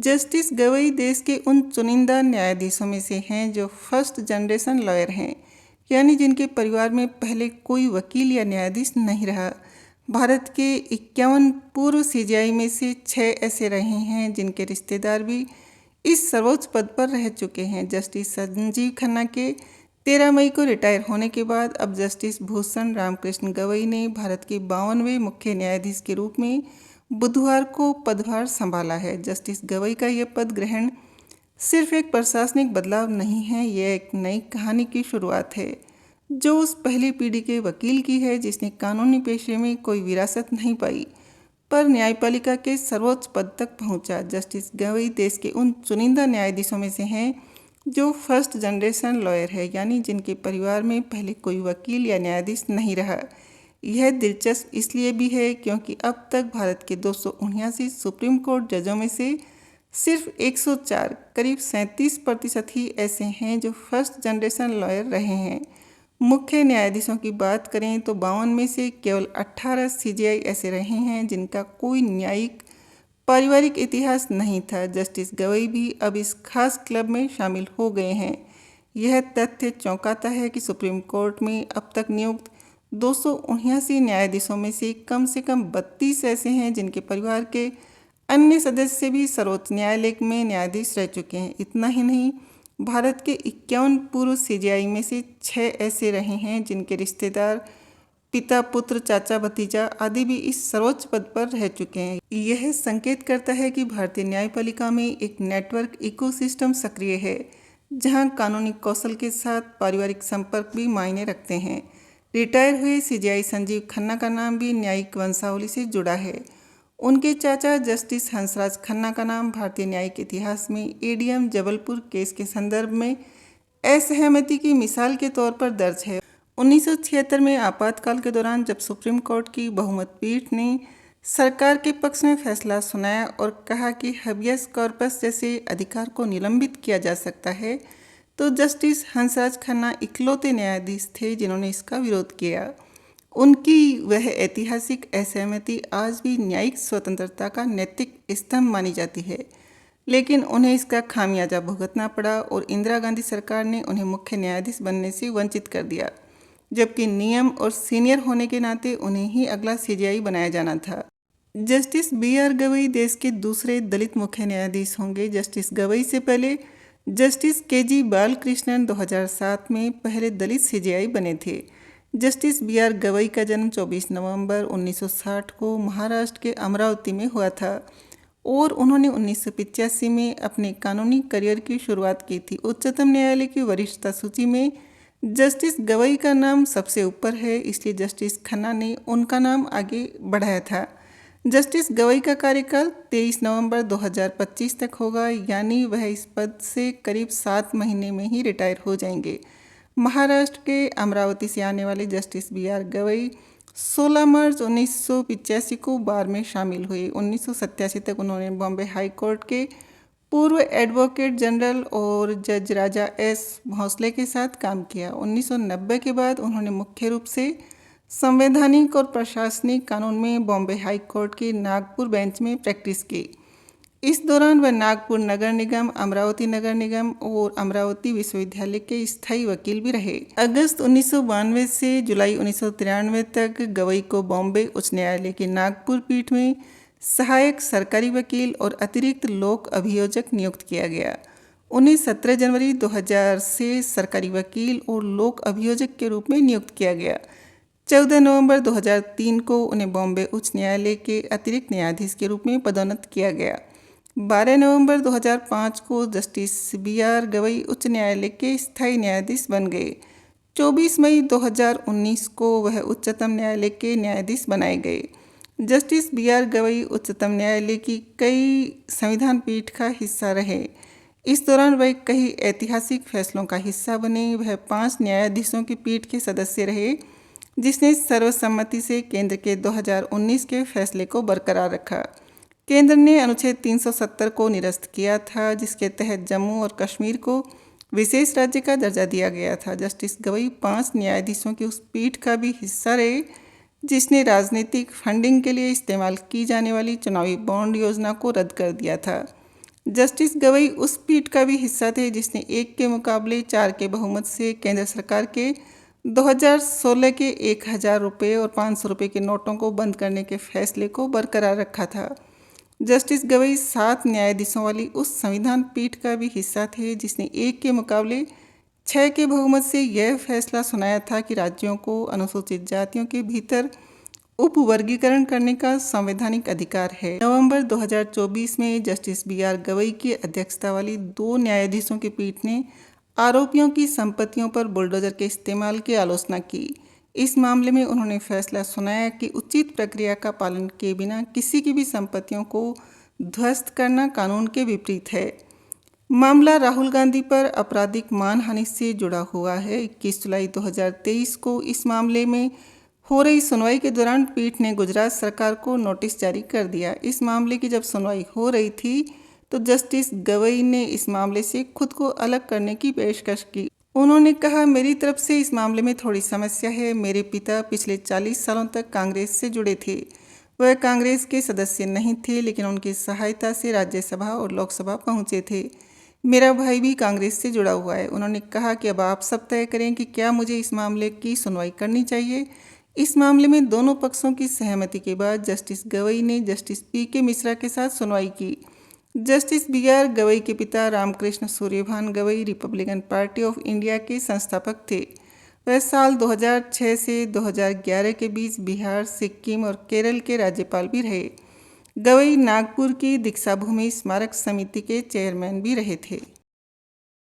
Justice Gavai देश के उन चुनिंदा न्यायाधीशों में से हैं जो फर्स्ट जनरेशन लॉयर हैं, यानी जिनके परिवार में पहले कोई वकील या न्यायाधीश नहीं रहा। भारत के 51 पूर्व सीजेआई में से 6 ऐसे रहे हैं जिनके रिश्तेदार भी इस सर्वोच्च पद पर रह चुके हैं। जस्टिस संजीव खन्ना के 13 मई को रिटायर होने के बाद अब जस्टिस भूषण रामकृष्ण गवई ने भारत के 52वें मुख्य न्यायाधीश के रूप में बुधवार को पदभार संभाला है। जस्टिस गवई का यह पद ग्रहण सिर्फ एक प्रशासनिक बदलाव नहीं है, यह एक नई कहानी की शुरुआत है जो उस पहली पीढ़ी के वकील की है जिसने कानूनी पेशे में कोई विरासत नहीं पाई पर न्यायपालिका के सर्वोच्च पद तक पहुंचा। जस्टिस गवई देश के उन चुनिंदा न्यायाधीशों में से हैं जो फर्स्ट जनरेशन लॉयर है, यानी जिनके परिवार में पहले कोई वकील या न्यायाधीश नहीं रहा। यह दिलचस्प इसलिए भी है क्योंकि अब तक भारत के 279 सुप्रीम कोर्ट जजों में से सिर्फ 104 करीब 37% ही ऐसे हैं जो फर्स्ट जनरेशन लॉयर रहे हैं। मुख्य न्यायाधीशों की बात करें तो 52 में से केवल 18 सीजेआई ऐसे रहे हैं जिनका कोई न्यायिक पारिवारिक इतिहास नहीं था। जस्टिस गवई भी अब इस खास क्लब में शामिल हो गए हैं। यह तथ्य चौंकाता है कि सुप्रीम कोर्ट में अब तक नियुक्त 279 न्यायाधीशों में से कम 32 ऐसे हैं जिनके परिवार के अन्य सदस्य भी सर्वोच्च न्यायालय में न्यायाधीश रह चुके हैं। इतना ही नहीं, भारत के 51 पूर्व सीजेआई में से 6 ऐसे रहे हैं जिनके रिश्तेदार पिता, पुत्र, चाचा, भतीजा आदि भी इस सर्वोच्च पद पर रह चुके हैं। यह संकेत करता है कि भारतीय न्यायपालिका में एक नेटवर्क इकोसिस्टम सक्रिय है जहां कानूनी कौशल के साथ पारिवारिक संपर्क भी मायने रखते हैं। रिटायर हुए सीजेआई संजीव खन्ना का नाम भी न्यायिक वंशावली से जुड़ा है। उनके चाचा जस्टिस हंसराज खन्ना का नाम भारतीय न्यायिक इतिहास में एडीएम जबलपुर केस के संदर्भ में असहमति की मिसाल के तौर पर दर्ज है। 1976 में आपातकाल के दौरान जब सुप्रीम कोर्ट की बहुमत पीठ ने सरकार के पक्ष में फैसला सुनाया और कहा कि हबियस कॉर्पस जैसे अधिकार को निलंबित किया जा सकता है, तो जस्टिस हंसराज खन्ना इकलौते न्यायाधीश थे जिन्होंने इसका विरोध किया। उनकी वह ऐतिहासिक असहमति आज भी न्यायिक स्वतंत्रता का नैतिक स्तंभ मानी जाती है, लेकिन उन्हें इसका खामियाजा भुगतना पड़ा और इंदिरा गांधी सरकार ने उन्हें मुख्य न्यायाधीश बनने से वंचित कर दिया, जबकि नियम और सीनियर होने के नाते उन्हें ही अगला सीजेआई बनाया जाना था। जस्टिस बीआर गवई देश के दूसरे दलित मुख्य न्यायाधीश होंगे। जस्टिस गवई से पहले जस्टिस केजी बालकृष्णन 2007 में पहले दलित सीजेआई बने थे। जस्टिस बीआर गवई का जन्म 24 नवंबर 1960 को महाराष्ट्र के अमरावती में हुआ था और उन्होंने 1985 में अपने कानूनी करियर की शुरुआत की थी। उच्चतम न्यायालय की वरिष्ठता सूची में जस्टिस गवई का नाम सबसे ऊपर है, इसलिए जस्टिस खन्ना ने उनका नाम आगे बढ़ाया था। जस्टिस गवई का कार्यकाल 23 नवंबर 2025 तक होगा, यानी वह इस पद से करीब 7 महीने में ही रिटायर हो जाएंगे। महाराष्ट्र के अमरावती से आने वाले जस्टिस बीआर गवई 16 मार्च 1985 को बार में शामिल हुए। 1987 तक उन्होंने बॉम्बे हाई कोर्ट के पूर्व एडवोकेट जनरल और जज राजा एस भोसले के साथ काम किया। 1990 के बाद उन्होंने मुख्य रूप से संवैधानिक और प्रशासनिक कानून में बॉम्बे हाई कोर्ट के नागपुर बेंच में प्रैक्टिस की। इस दौरान वह नागपुर नगर निगम, अमरावती नगर निगम और अमरावती विश्वविद्यालय के स्थायी वकील भी रहे। अगस्त 1992 से जुलाई 1993 तक गवई को बॉम्बे उच्च न्यायालय की नागपुर पीठ में सहायक सरकारी वकील और अतिरिक्त लोक अभियोजक नियुक्त किया गया। उन्हें 17 जनवरी 2000 से सरकारी वकील और लोक अभियोजक के रूप में नियुक्त किया गया। 14 नवंबर 2003 को उन्हें बॉम्बे उच्च न्यायालय के अतिरिक्त न्यायाधीश के रूप में पदोन्नत किया गया। 12 नवंबर 2005 को जस्टिस बीआर गवई उच्च न्यायालय के स्थायी न्यायाधीश बन गए। 24 मई 2019 को वह उच्चतम न्यायालय के न्यायाधीश बनाए गए। जस्टिस बीआर गवई उच्चतम न्यायालय की कई संविधान पीठ का हिस्सा रहे। इस दौरान वह कई ऐतिहासिक फैसलों का हिस्सा बने। वह 5 न्यायाधीशों की पीठ के सदस्य रहे जिसने सर्वसम्मति से केंद्र के 2019 के फैसले को बरकरार रखा। केंद्र ने अनुच्छेद 370 को निरस्त किया था, जिसके तहत जम्मू और कश्मीर को विशेष राज्य का दर्जा दिया गया था। जस्टिस गवई 5 न्यायाधीशों की उस पीठ का भी हिस्सा रहे जिसने राजनीतिक फंडिंग के लिए इस्तेमाल की जाने वाली चुनावी बॉन्ड योजना को रद्द कर दिया था। जस्टिस गवई उस पीठ का भी हिस्सा थे जिसने 1 के मुकाबले 4 के बहुमत से केंद्र सरकार के 2016 के 1000 रुपये और 500 रुपये के नोटों को बंद करने के फैसले को बरकरार रखा था। जस्टिस गवई 7 न्यायाधीशों वाली उस संविधान पीठ का भी हिस्सा थे जिसने 1 के मुकाबले 6 के बहुमत से यह फैसला सुनाया था कि राज्यों को अनुसूचित जातियों के भीतर उपवर्गीकरण करने का संवैधानिक अधिकार है। नवंबर 2024 में जस्टिस BR गवई की अध्यक्षता वाली 2 न्यायाधीशों की पीठ ने आरोपियों की संपत्तियों पर बुलडोजर के इस्तेमाल की आलोचना की। इस मामले में उन्होंने फैसला सुनाया कि उचित प्रक्रिया का पालन किए बिना किसी की भी संपत्तियों को ध्वस्त करना कानून के विपरीत है। मामला राहुल गांधी पर आपराधिक मानहानि से जुड़ा हुआ है। 21 जुलाई 2023 को इस मामले में हो रही सुनवाई के दौरान पीठ ने गुजरात सरकार को नोटिस जारी कर दिया। इस मामले की जब सुनवाई हो रही थी तो जस्टिस गवई ने इस मामले से खुद को अलग करने की पेशकश की। उन्होंने कहा, मेरी तरफ से इस मामले में थोड़ी समस्या है। मेरे पिता पिछले 40 सालों तक कांग्रेस से जुड़े थे। वह कांग्रेस के सदस्य नहीं थे, लेकिन उनकी सहायता से राज्यसभा और लोकसभा पहुंचे थे। मेरा भाई भी कांग्रेस से जुड़ा हुआ है। उन्होंने कहा कि अब आप सब तय करें कि क्या मुझे इस मामले की सुनवाई करनी चाहिए। इस मामले में दोनों पक्षों की सहमति के बाद जस्टिस गवई ने जस्टिस PK मिश्रा के साथ सुनवाई की। जस्टिस BR गवई के पिता Ramkrishna Suryabhan Gavai Republican Party of India के संस्थापक थे। वह साल 2006 से 2011 के बीच बिहार, सिक्किम और केरल के राज्यपाल भी रहे। गवई नागपुर की दीक्षाभूमि स्मारक समिति के चेयरमैन भी रहे थे।